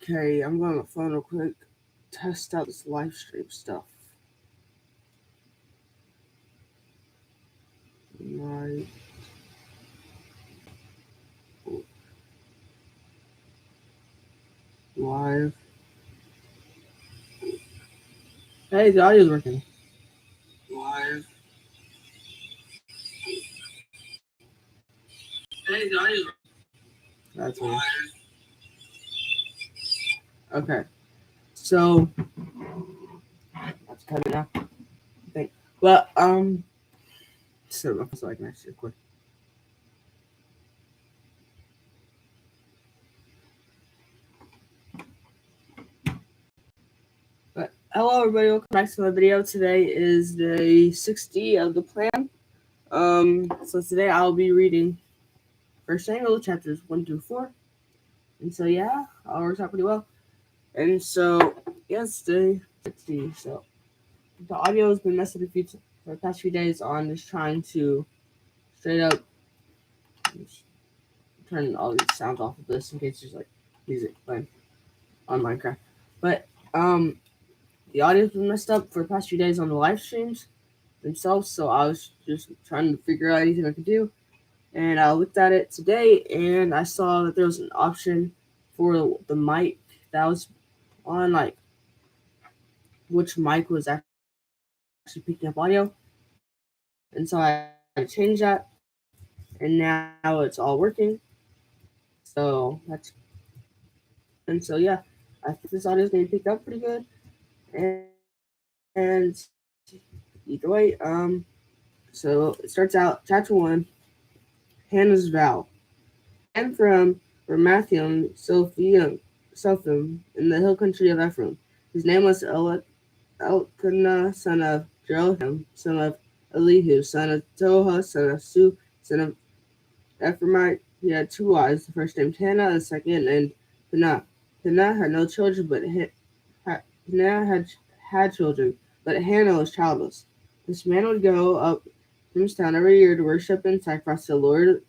Okay, I'm going to phone real quick. Test out this live stream stuff. My live. Hey, the audio's working. Live. Hey, the audio's working. That's weird. Okay, so that's coming up. I think. Well, so I can actually record. But hello, everybody. Welcome back to my video. Today is day 60 of the plan. So today I'll be reading First Samuel chapters 1 through 4. And so yeah, all works out pretty well. And so yes, day 60. So the audio has been messed up for the past few days on just trying to straight up turn all these sounds off of this in case there's like music playing on Minecraft. But the audio's been messed up for the past few days on the live streams themselves, so I was just trying to figure out anything I could do. And I looked at it today and I saw that there was an option for the mic that was on, like which mic was actually picking up audio. And so I changed that and now it's all working. So that's and so yeah, I think this audio is gonna be picked up pretty good. And either way, so it starts out chapter 1, Hannah's vow. And from Ramathaim, Sophim, in the hill country of Ephraim. His name was Elkanah, son of Jeroham, son of Elihu, son of Toha, son of Su, son of Ephraimite. He had two wives, the first named Hannah, the second named Peninnah. Peninnah had no children, but Peninnah had children, but Hannah was childless. This man would go up from his town every year to worship and sacrifice to the Lord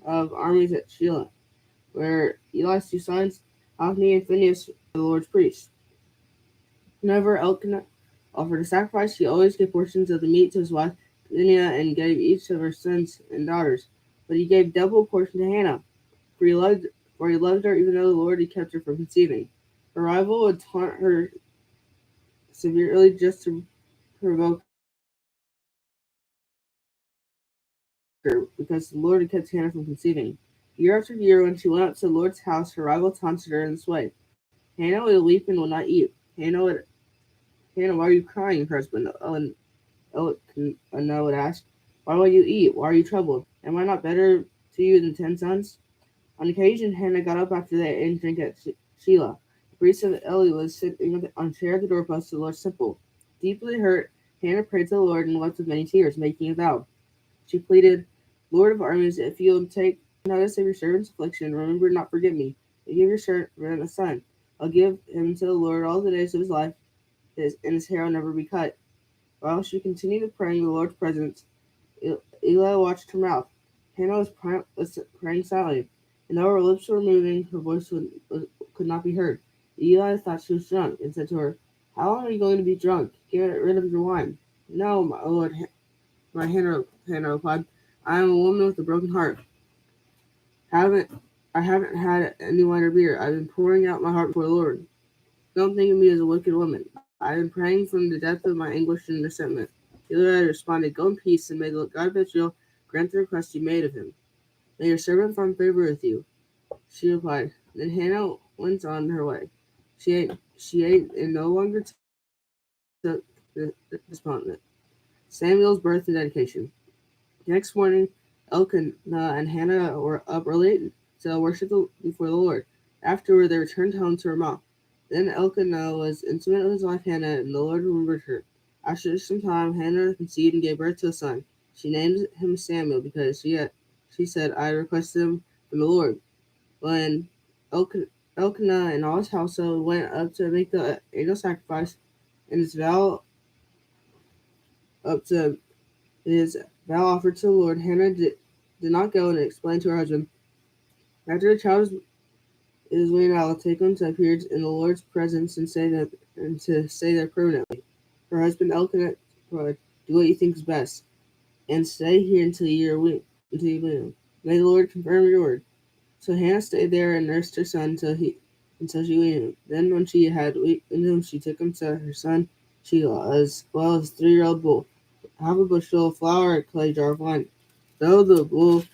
of armies at Shiloh, where Eli's two sons, Hophni and Phinehas, were the Lord's priests. Whenever Elkanah offered a sacrifice, he always gave portions of the meat to his wife Peninnah and gave each of her sons and daughters. But he gave double portion to Hannah, for he loved her even though the Lord had kept her from conceiving. Her rival would taunt her severely just to provoke her, because the Lord had kept Hannah from conceiving. Year after year, when she went up to the Lord's house, her rival taunted her in this way. Hannah would weep and would not eat. Hannah, why are you crying? Her husband Elkanah would ask. Why will you eat? Why are you troubled? Am I not better to you than 10 sons? On occasion, Hannah got up after they ate and drank at Shelah. The priest of Eli was sitting on a chair at the doorpost of the Lord's temple. Deeply hurt, Hannah prayed to the Lord and wept with many tears, making a vow. She pleaded, Lord of armies, if you will take notice of your servant's affliction, remember not forget me. You give your servant a son. I'll give him to the Lord all the days of his life, and his hair will never be cut. While she continued praying in the Lord's presence, Eli watched her mouth. Hannah was praying silently, and though her lips were moving, her voice could not be heard. Eli thought she was drunk, and said to her, How long are you going to be drunk? Get rid of your wine. No, my lord, Hannah replied. I am a woman with a broken heart. I haven't had any wine or beer. I've been pouring out my heart before the Lord. Don't think of me as a wicked woman. I have been praying from the depth of my anguish and resentment. Eli responded, Go in peace, and may the God of Israel grant the request you made of him. May your servant find favor with you. She replied. Then Hannah went on her way. She ate and no longer took the despondent. Samuel's birth and dedication. The next morning, Elkanah and Hannah were up early to worship before the Lord. Afterward, they returned home to Ramah. Then Elkanah was intimate with his wife Hannah, and the Lord remembered her. After some time, Hannah conceived and gave birth to a son. She named him Samuel because she said, I requested him from the Lord. When Elkanah and all his household went up to make the annual sacrifice and his vow offered to the Lord, Hannah did not go and explain to her husband. After the child It is waiting. I will take them to appear in the Lord's presence and to stay there permanently. Her husband Elkanah replied, "Do what you think is best, and stay here until you leave. May the Lord confirm your word." So Hannah stayed there and nursed her son until she weaned him. Then, when she had weaned him, she took him to her son Shelah, as well as a 3-year-old bull, half a bushel of flour, and a clay jar of wine. Though the boy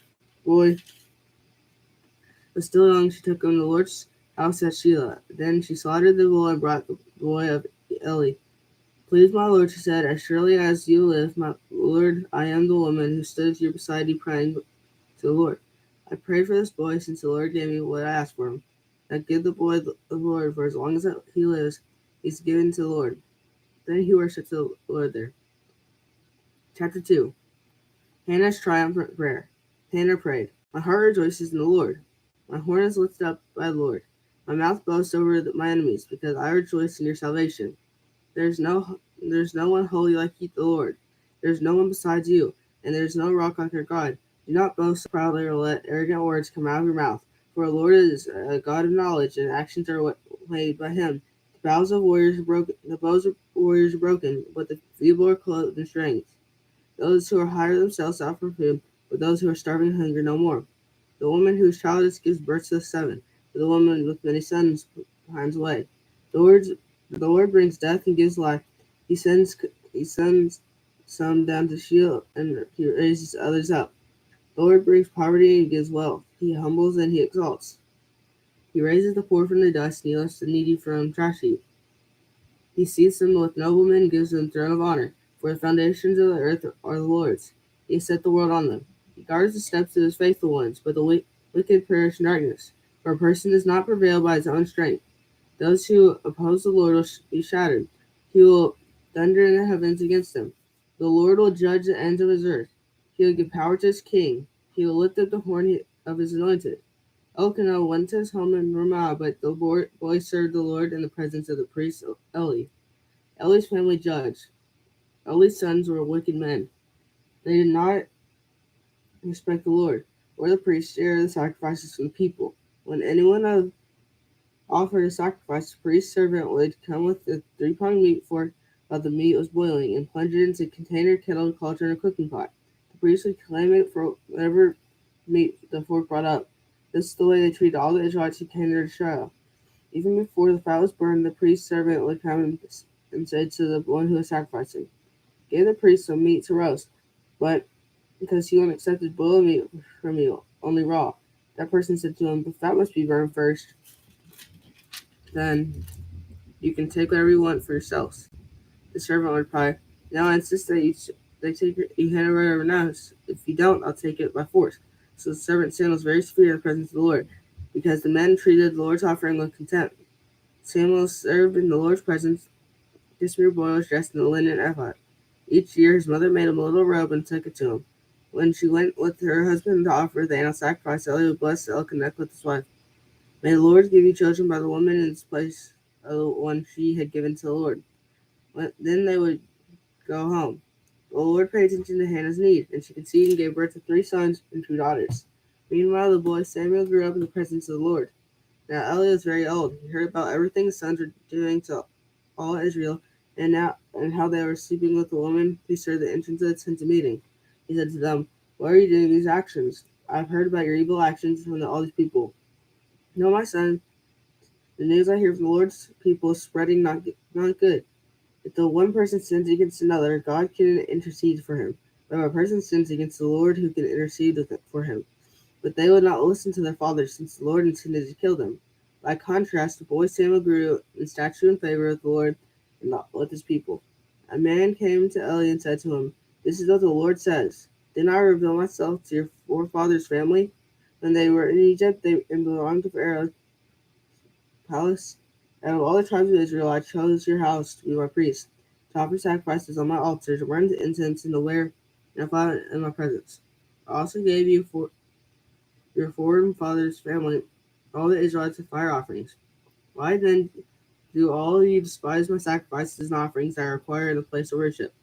was still young, she took him to the Lord's house at Shelah. Then she slaughtered the bull and brought the boy of Eli. "Please, my lord," she said, "as surely as you live, my lord, I am the woman who stood here beside you praying to the Lord. I prayed for this boy since the Lord gave me what I asked for him. Now give the boy the Lord, for as long as he lives, he's given to the Lord." Then he worshipped the Lord there. Chapter 2. Hannah's triumphant prayer. Hannah prayed, "My heart rejoices in the Lord. My horn is lifted up by the Lord. My mouth boasts over my enemies, because I rejoice in your salvation. There's no one holy like you, the Lord. There's no one besides you, and there's no rock like our God. Do not boast proudly or let arrogant words come out of your mouth. For the Lord is a God of knowledge, and actions are weighed by him. The bows of warriors are broken, but the feeble are clothed in strength. Those who are hire themselves out for food, but those who are starving hunger no more. The woman who is childless gives birth to 7, but the woman with many sons pines away. The Lord brings death and gives life. He sends some down to Sheol, and he raises others up. The Lord brings poverty and gives wealth. He humbles and he exalts. He raises the poor from the dust, and he lifts the needy from trash heap. He seats them with noblemen and gives them throne of honor. For the foundations of the earth are the Lord's. He has set the world on them. He guards the steps of his faithful ones, but the wicked perish in darkness. For a person does not prevail by his own strength. Those who oppose the Lord will be shattered. He will thunder in the heavens against them. The Lord will judge the ends of his earth. He will give power to his king. He will lift up the horn of his anointed. Elkanah went to his home in Ramah, but the boy served the Lord in the presence of the priest Eli. Eli's family judged. Eli's sons were wicked men. They did not respect the Lord or the priests or the sacrifices from the people. When anyone offered a sacrifice, the priest's servant would come with a 3-pound meat fork while the meat was boiling and plunge it into a container, kettle, cauldron, or cooking pot. The priest would claim it for whatever meat the fork brought up. This is the way they treated all the Israelites who came to Shiloh. Even before the fat was burned, the priest's servant would come and say to the one who was sacrificing, "Give the priest some meat to roast," but because he won't accept boiled meat from you, only raw. That person said to him, "The fat must be burned first. Then you can take whatever you want for yourselves." The servant would reply, "Now I insist that you hand it over now. If you don't, I'll take it by force." So the servant Samuel was very severe in the presence of the Lord, because the men treated the Lord's offering with contempt. Samuel served in the Lord's presence. This mere boy was dressed in a linen ephod. Each year his mother made him a little robe and took it to him. When she went with her husband to offer the annual sacrifice, Eli would bless Elkanah with his wife. "May the Lord give you children by the woman in this place of the one she had given to the Lord." Then they would go home. The Lord paid attention to Hannah's need, and she conceived and gave birth to 3 sons and 2 daughters. Meanwhile, the boy Samuel grew up in the presence of the Lord. Now Eli was very old. He heard about everything his sons were doing to all Israel, and how they were sleeping with the woman who served the entrance of the tent of meeting. He said to them, "Why are you doing these actions? I've heard about your evil actions from all these people. No, my son, the news I hear from the Lord's people is spreading not good. If the one person sins against another, God can intercede for him. But if a person sins against the Lord, who can intercede for him?" But they would not listen to their fathers, since the Lord intended to kill them. By contrast, the boy Samuel grew in stature and favor with the Lord and not with his people. A man came to Eli and said to him, "This is what the Lord says. Didn't I reveal myself to your forefathers' family? When they were in Egypt, and belonged to Pharaoh's palace. Out of all the tribes of Israel, I chose your house to be my priest, to offer sacrifices on my altar, to burn the incense, and to wear an ephod in my presence. I also gave you for your forefathers' family all the Israelites with fire offerings. Why then do all of you despise my sacrifices and offerings that I require in the place of worship?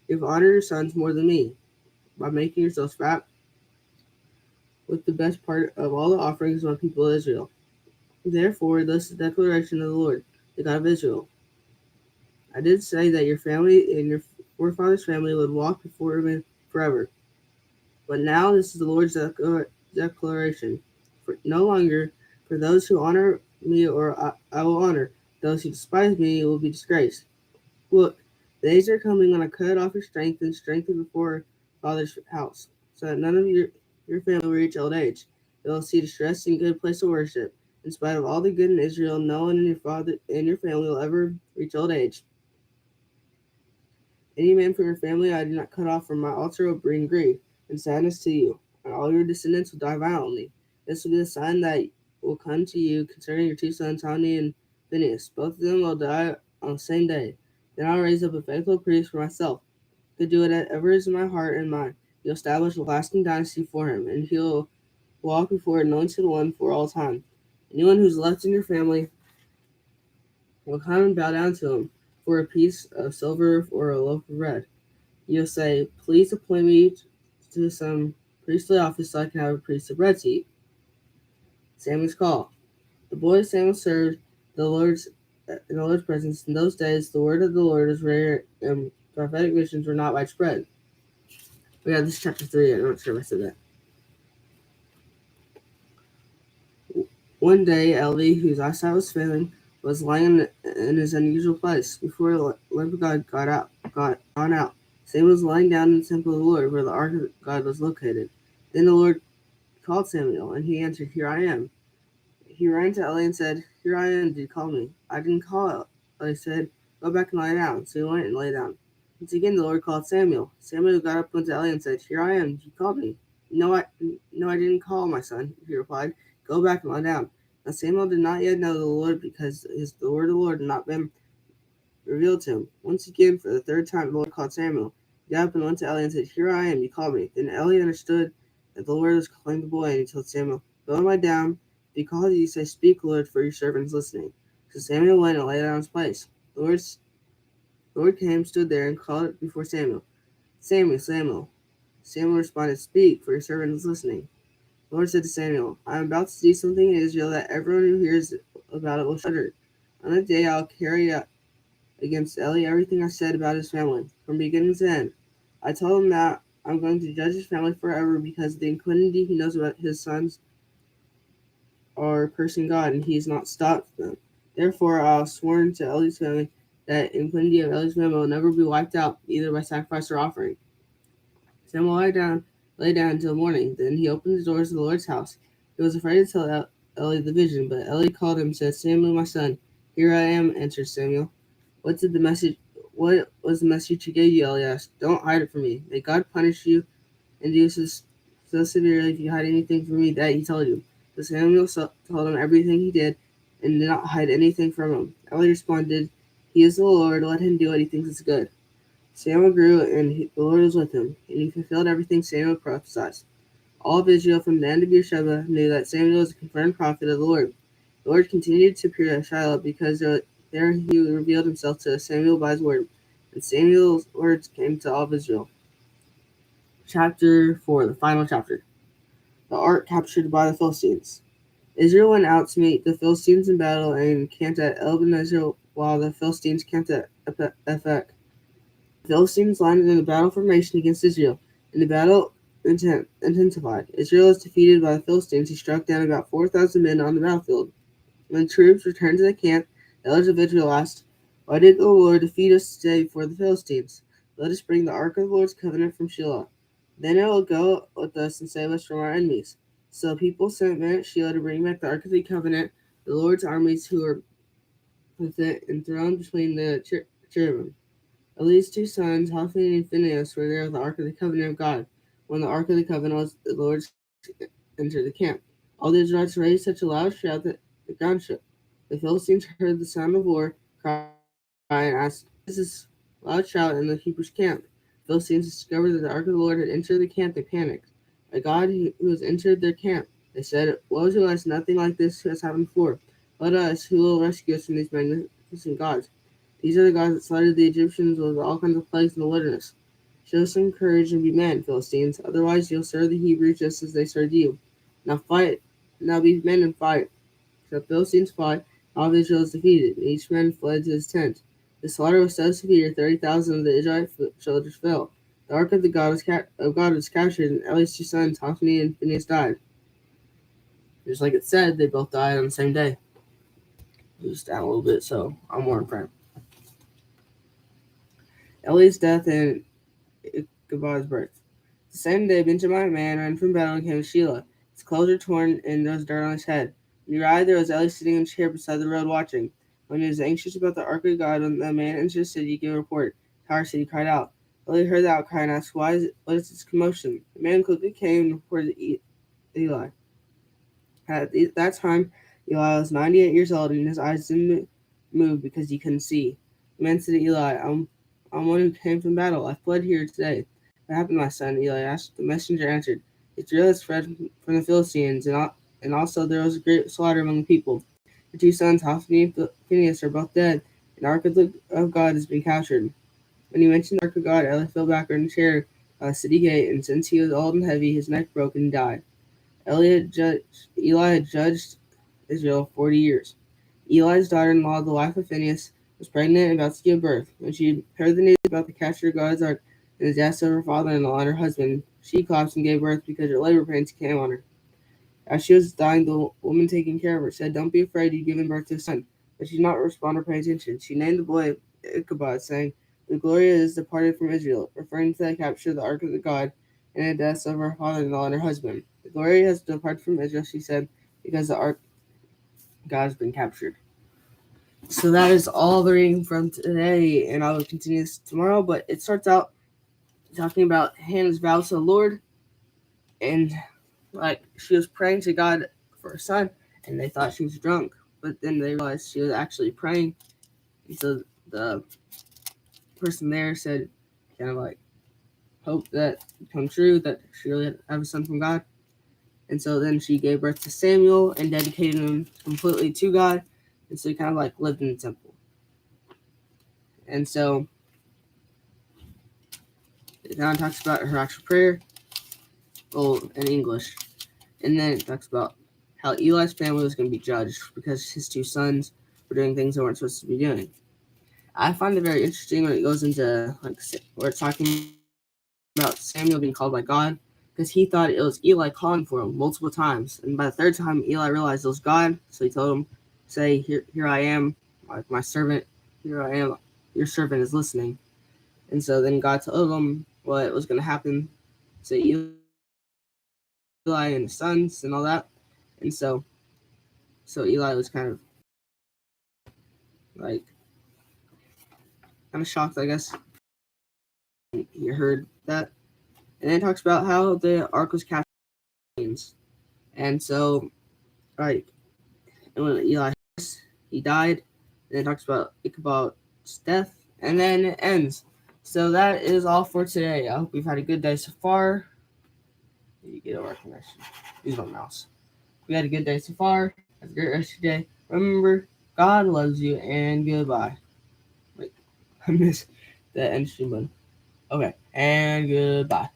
You have honored your sons more than me, by making yourselves fat with the best part of all the offerings of my people Israel. Therefore, thus is the declaration of the Lord, the God of Israel. I did say that your family and your forefathers' family would walk before me forever. But now this is the Lord's declaration. No longer, for those who honor me or I will honor, those who despise me will be disgraced. Look, the days are coming when I cut off your strength and strengthen before father's house, so that none of your family will reach old age. They will see distress and good place to worship. In spite of all the good in Israel, no one in your father and your family will ever reach old age. Any man from your family I do not cut off from my altar will bring grief and sadness to you, and all your descendants will die violently. This will be the sign that will come to you concerning your two sons, Hophni and Phinehas. Both of them will die on the same day. Then I'll raise up a faithful priest for myself, to do whatever is in my heart and mind. He'll establish a lasting dynasty for him, and he'll walk before anointed one for all time. Anyone who's left in your family will come and bow down to him for a piece of silver or a loaf of bread. You'll say, please appoint me to some priestly office so I can have a piece of bread to eat. Samuel's call. The boy Samuel served the Lord's in the Lord's presence. In those days, the word of the Lord was rare, and prophetic visions were not widespread. Yeah, this is chapter 3. I'm not sure if I said that. One day, Eli, whose eyesight was failing, was lying in his unusual place before the lamp of God got gone out. Samuel was lying down in the temple of the Lord, where the ark of God was located. Then the Lord called Samuel, and he answered, "Here I am." He ran to Eli and said, "Here I am. Did you call me?" "I didn't call." Eli said, "Go back and lie down." So he went and lay down. Once again, the Lord called Samuel. Samuel got up, went to Eli, and said, "Here I am. Did you call me?" No, I didn't call, my son," he replied. "Go back and lie down." Now Samuel did not yet know the Lord, because the word of the Lord had not been revealed to him. Once again, for the third time, the Lord called Samuel. He got up and went to Eli and said, "Here I am. You called me." Then Eli understood that the Lord was calling the boy, and he told Samuel, "Go and lie down. If he calls you, say, 'Speak, Lord, for your servant is listening.'" So Samuel went and lay down in his place. The Lord came, stood there, and called before Samuel, "Samuel, Samuel." Samuel responded, "Speak, for your servant is listening." The Lord said to Samuel, "I am about to do something in Israel that everyone who hears about it will shudder. On that day I'll carry out against Eli everything I said about his family, from beginning to end. I told him that I'm going to judge his family forever because of the iniquity he knows about his sons are cursing God, and he has not stopped them. Therefore I'll sworn to Eli's family that iniquity of Eli's family will never be wiped out, either by sacrifice or offering." Samuel lay down until morning. Then he opened the doors of the Lord's house. He was afraid to tell Eli the vision, but Eli called him and said, "Samuel, my son." "Here I am," answered Samuel. What was the message he gave you?" Eli asked. "Don't hide it from me. May God punish you and do so severely if you hide anything from me that he told you." So Samuel told him everything he did and did not hide anything from him. Eli responded, "He is the Lord. Let him do what he thinks is good." Samuel grew, and the Lord was with him, and he fulfilled everything Samuel prophesied. All of Israel from Dan to Beersheba knew that Samuel was a confirmed prophet of the Lord. The Lord continued to appear at Shiloh because there he revealed himself to Samuel by his word, and Samuel's words came to all of Israel. Chapter 4, the final chapter. The ark captured by the Philistines. Israel went out to meet the Philistines in battle and camped at Ebenezer, while the Philistines camped at Ephek. The Philistines landed in a battle formation against Israel, and the battle intensified. Israel was defeated by the Philistines, who struck down about 4,000 men on the battlefield. When the troops returned to the camp, the elders of Israel asked, "Why did the Lord defeat us today before the Philistines? Let us bring the ark of the Lord's covenant from Shiloh. Then it will go with us and save us from our enemies." So people sent men at Shiloh to bring back the ark of the covenant, the Lord's armies who were with it enthroned between the cherubim. Eli's two sons, Hophni and Phinehas, were there with the Ark of the Covenant of God. When the Ark of the Covenant was the Lord's entered the camp, all the Israelites raised such a loud shout that the ground shook. The Philistines heard the sound of war cry and asked, "What is this loud shout in the Hebrews' camp?" The Philistines discovered that the Ark of the Lord had entered the camp. They panicked. "A God who has entered their camp," they said. "Woe to us, nothing like this has happened before. Let us, who will rescue us from these magnificent gods? These are the gods that slaughtered the Egyptians with all kinds of plagues in the wilderness. Show some courage and be men, Philistines. Otherwise, you'll serve the Hebrews just as they served you. Now fight. Now be men and fight." The Philistines fought, all of Israel was defeated, and each man fled to his tent. The slaughter was so severe, 30,000 of the Israelite soldiers fell. The ark of the God was captured, and Eli's two sons, Hophni and Phinehas, died. Just like it said, they both died on the same day. Just down a little bit, so I'm more in front. Eli's death and Ichabod's birth. The same day, Benjamin, a man, ran from battle and came to Shiloh. His clothes were torn, and there was dirt on his head. When he arrived, there was Eli sitting in a chair beside the road watching. When he was anxious about the ark of God, when the man entered the city, he gave a report. Tower city cried out. Eli heard the outcry and asked, what is this commotion? The man quickly came and reported to Eli. At that time, Eli was 98 years old, and his eyes didn't move because he couldn't see. The man said to Eli, I'm one who came from battle. I fled here today. What happened, my son? Eli asked. The messenger answered, Israel has fled from the Philistines, and also there was a great slaughter among the people. The two sons, Hophni and Phinehas, are both dead, and the ark of God has been captured. When he mentioned the ark of God, Eli fell backward in a chair by the city gate, and since he was old and heavy, his neck broke and he died. Eli had judged Israel 40 years. Eli's daughter-in-law, the wife of Phinehas, was pregnant and about to give birth. When she heard the news about the capture of God's ark and the deaths of her father-in-law and her husband, she collapsed and gave birth because her labor pains came on her. As she was dying, the woman taking care of her said, Don't be afraid, you've given birth to a son. But she did not respond or pay attention. She named the boy Ichabod, saying, The glory is departed from Israel, referring to the capture of the ark of the God and the deaths of her father-in-law and her husband. The glory has departed from Israel, she said, because the ark of God has been captured. So that is all the reading from today, and I will continue this tomorrow, but it starts out talking about Hannah's vows to the Lord, and like she was praying to God for a son, and they thought she was drunk, but then they realized she was actually praying, and so the person there said, kind of like, hope that come true, that she really have a son from God. And so then she gave birth to Samuel and dedicated him completely to God, and so he kind of like lived in the temple. And so it kind of talks about her actual prayer, in English. And then it talks about how Eli's family was going to be judged because his two sons were doing things they weren't supposed to be doing. I find it very interesting when it goes into like where it's talking about Samuel being called by God, because he thought it was Eli calling for him multiple times. And by the third time, Eli realized it was God, so he told him, say, here I am, like my servant, here I am, your servant is listening. And so then God told him what was going to happen to Eli and his sons and all that. And so Eli was kind of like shocked, I guess. He heard that. And then it talks about how the ark was captured. And so, like, and when Eli he died, and it talks about Ichabod's death, and then it ends. So that is all for today. I hope you've had a good day so far. You get a recognition. Use my mouse. We had a good day so far. Have a great rest of your day. Remember, God loves you, and goodbye. Wait, I missed the end stream button. Okay, and goodbye.